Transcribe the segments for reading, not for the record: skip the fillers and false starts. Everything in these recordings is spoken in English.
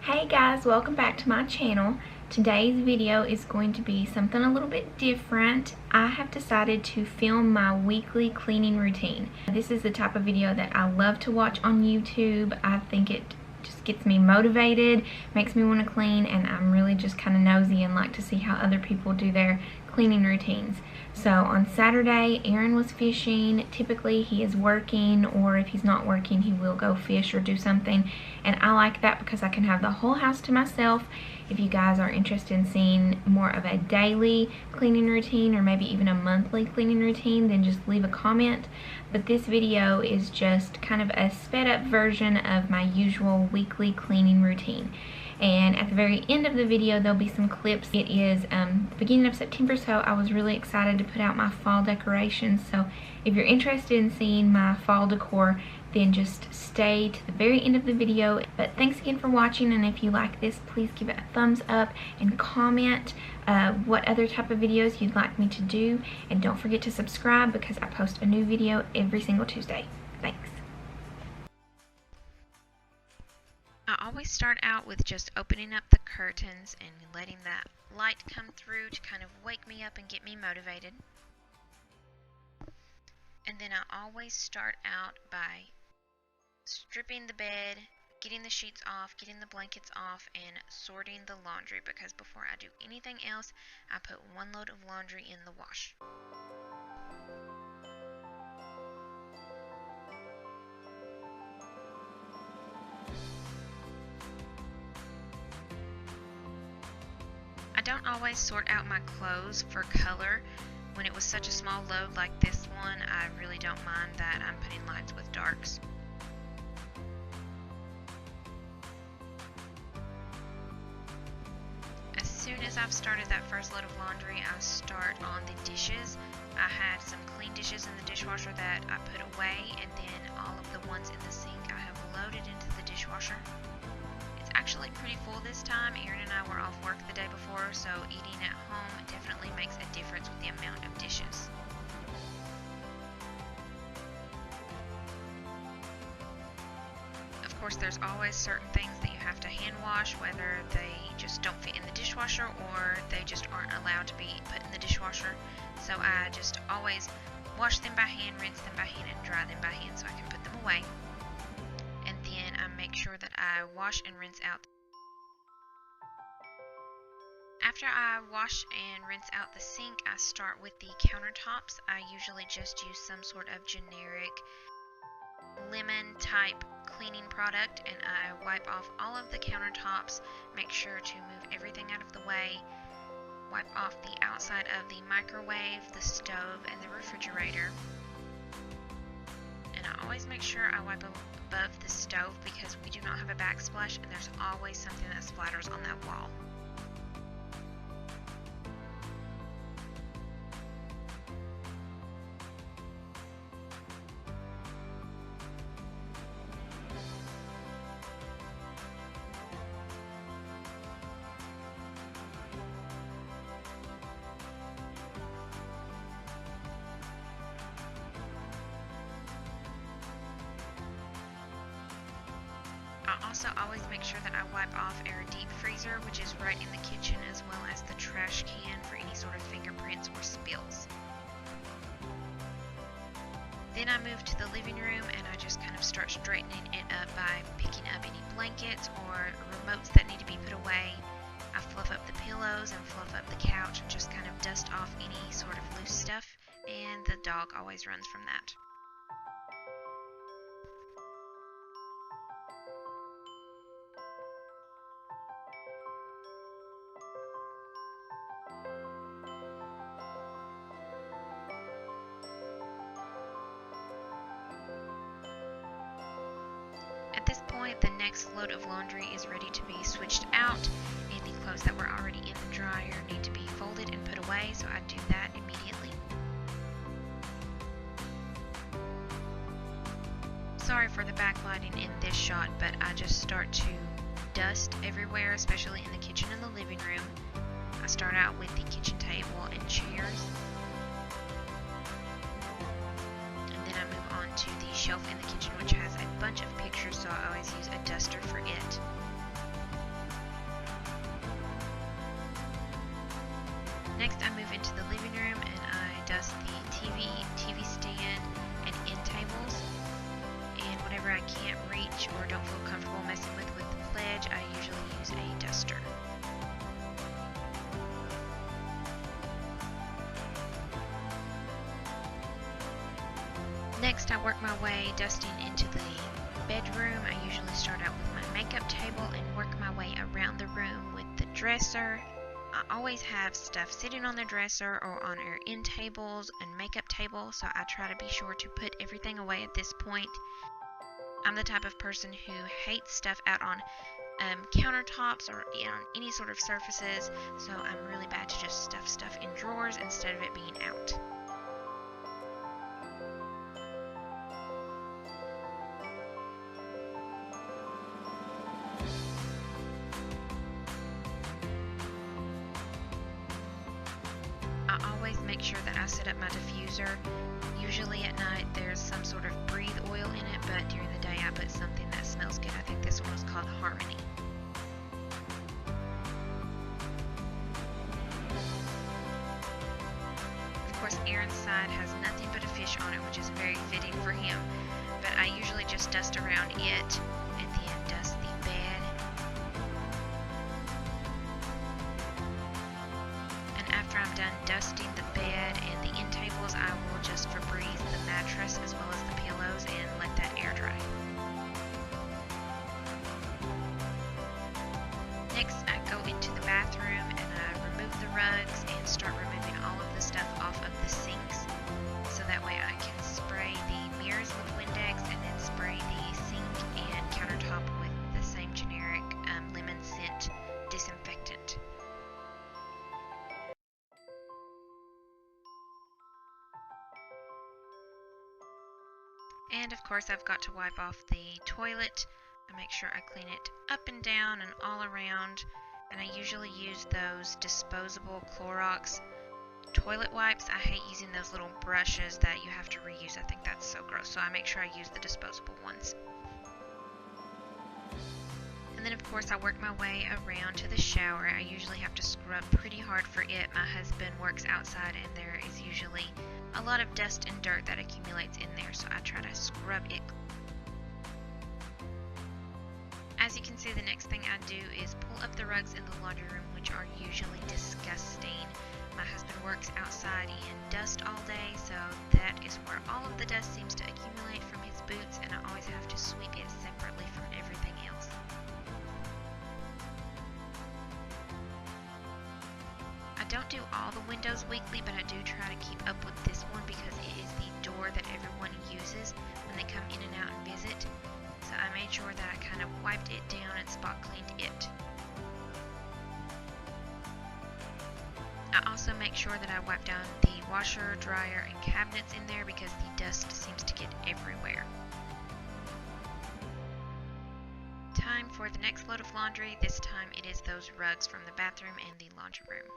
Hey guys, welcome back to my channel. Today's video is going to be something a little bit different. I have decided to film my weekly cleaning routine. This is the type of video that I love to watch on YouTube. I think it just gets me motivated, makes me want to clean, and I'm really just kind of nosy and like to see how other people do their cleaning routines. So on Saturday, Aaron was fishing. Typically he is working, or if he's not working, he will go fish or do something. And I like that because I can have the whole house to myself. If you guys are interested in seeing more of a daily cleaning routine or maybe even a monthly cleaning routine, then just leave a comment. But this video is just kind of a sped up version of my usual weekly cleaning routine. And at the very end of the video, there'll be some clips. It is beginning of September, so I was really excited to put out my fall decorations. So if you're interested in seeing my fall decor, then just stay to the very end of the video. But thanks again for watching, and if you like this, please give it a thumbs up and comment what other type of videos you'd like me to do. And don't forget to subscribe because I post a new video every single Tuesday. Thanks. I always start out with just opening up the curtains and letting that light come through to kind of wake me up and get me motivated. And then I always start out by stripping the bed, getting the sheets off, getting the blankets off, and sorting the laundry, because before I do anything else, I put one load of laundry in the wash. I don't always sort out my clothes for color. When it was such a small load like this one, I really don't mind that I'm putting lights with darks. As soon as I've started that first load of laundry, I start on the dishes. I had some clean dishes in the dishwasher that I put away, and then all of the ones in the sink I have loaded into the dishwasher. Actually pretty full this time. Aaron and I were off work the day before, so eating at home definitely makes a difference with the amount of dishes. Of course, there's always certain things that you have to hand wash, whether they just don't fit in the dishwasher or they just aren't allowed to be put in the dishwasher. So I just always wash them by hand, rinse them by hand, and dry them by hand so I can put them away. Make sure that I wash and rinse out. After I wash and rinse out the sink, I start with the countertops. I usually just use some sort of generic lemon type cleaning product, and I wipe off all of the countertops, make sure to move everything out of the way, wipe off the outside of the microwave, the stove, and the refrigerator. And I always make sure I wipe above the stove because we do not have a backsplash, and there's always something that splatters on that wall. I also always make sure that I wipe off our deep freezer, which is right in the kitchen, as well as the trash can for any sort of fingerprints or spills. Then I move to the living room and I just kind of start straightening it up by picking up any blankets or remotes that need to be put away. I fluff up the pillows and fluff up the couch and just kind of dust off any sort of loose stuff, and the dog always runs from that. At this point, the next load of laundry is ready to be switched out, and the clothes that were already in the dryer need to be folded and put away, so I do that immediately. Sorry for the backlighting in this shot, but I just start to dust everywhere, especially in the kitchen and the living room. I start out with the kitchen table and chairs. To the shelf in the kitchen, which has a bunch of pictures, so I always use a duster for it. Next, I work my way dusting into the bedroom. I usually start out with my makeup table and work my way around the room with the dresser. I always have stuff sitting on the dresser or on our end tables and makeup table, so I try to be sure to put everything away at this point. I'm the type of person who hates stuff out on countertops or on any sort of surfaces, so I'm really bad to just stuff stuff in drawers instead of it being out. I always make sure that I set up my diffuser. Usually at night there's some sort of breathe oil in it, but during the day I put something that smells good. I think this one was called Harmony. Of course, Aaron's side has nothing but a fish on it, which is very fitting for him, but I usually just dust around it and then dust the bed. And after I'm done dusting the bed and the end tables, I will just Febreze the mattress as well as the pillows and let that air dry. Next, I go into the bathroom and I remove the rugs and start removing all of the stuff off of the sinks, so that way I can spray the mirrors with Windex and then spray the sink and countertop with the same generic lemon scent disinfectant. And of course I've got to wipe off the toilet. I make sure I clean it up and down and all around, and I usually use those disposable Clorox toilet wipes. I hate using those little brushes that you have to reuse. I think that's so gross, so I make sure I use the disposable ones. And then of course I work my way around to the shower. I usually have to scrub pretty hard for it. My husband works outside and there is usually a lot of dust and dirt that accumulates in there, so I try to scrub it. As you can see, the next thing I do is pull up the rugs in the laundry room, which are usually disgusting. My husband works outside in dust all day, so that is where all of the dust seems to accumulate from his boots, and I always have to sweep it separately from everything else. I don't do all the windows weekly, but I do try to keep up with this one because it is the door that everyone uses when they come in and out and visit. So I made sure that I kind of wiped it down and spot cleaned it. I also make sure that I wipe down the washer, dryer, and cabinets in there because the dust seems to get everywhere. Time for the next load of laundry. This time it is those rugs from the bathroom and the laundry room.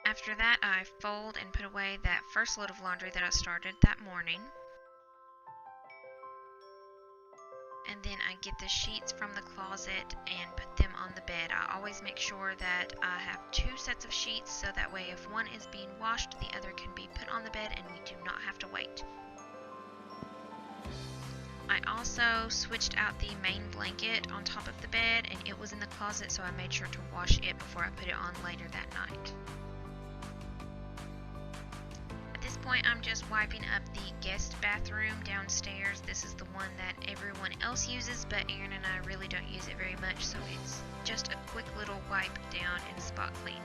After that, I fold and put away that first load of laundry that I started that morning. And then I get the sheets from the closet and put them on the bed. I always make sure that I have 2 sets of sheets, so that way if one is being washed, the other can be put on the bed and we do not have to wait. I also switched out the main blanket on top of the bed, and it was in the closet, so I made sure to wash it before I put it on later that night. At this point, I'm just wiping up the guest bathroom downstairs. This is the one that everyone else uses, but Aaron and I really don't use it very much, so it's just a quick little wipe down and spot clean.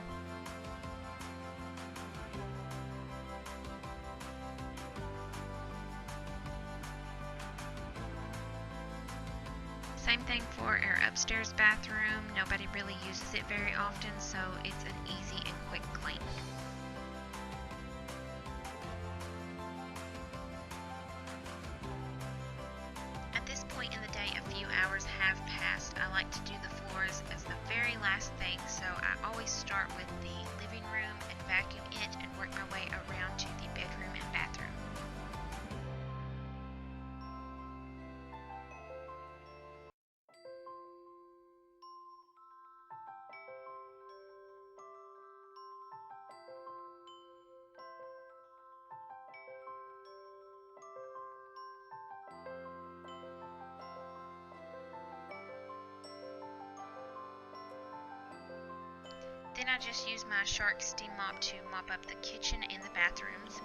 Same thing for our upstairs bathroom. Nobody really uses it very often, so it's an easy and quick clean. At this point in the day, a few hours have passed. I like to do the floors as the very last thing, so I always start with the living room and vacuum it and work my way around to the bedroom and bathroom. Then I just use my Shark steam mop to mop up the kitchen and the bathrooms.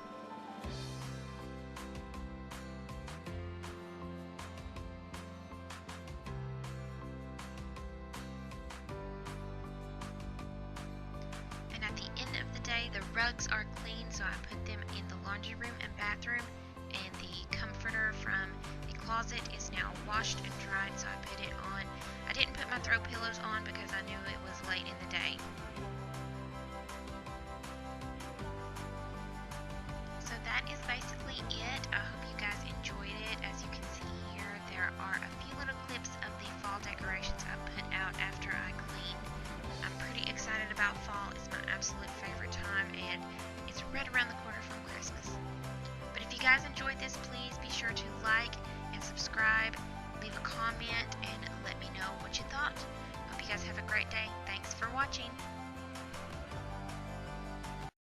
rugs are clean, so I put them in the laundry room and bathroom, and the comforter from the closet is now washed and dried, so I put it on. I didn't put my throw pillows on because I knew it was late in the day. So that is basically it. I hope you guys enjoyed it. As you can see here, there are a few little clips of the fall decorations I put out after I cleaned. I'm pretty excited about fall. It's my absolute favorite time, and it's right around the corner from Christmas. But if you guys enjoyed this, please be sure to like and subscribe, leave a comment, and let me know what you thought. Hope you guys have a great day. Thanks for watching.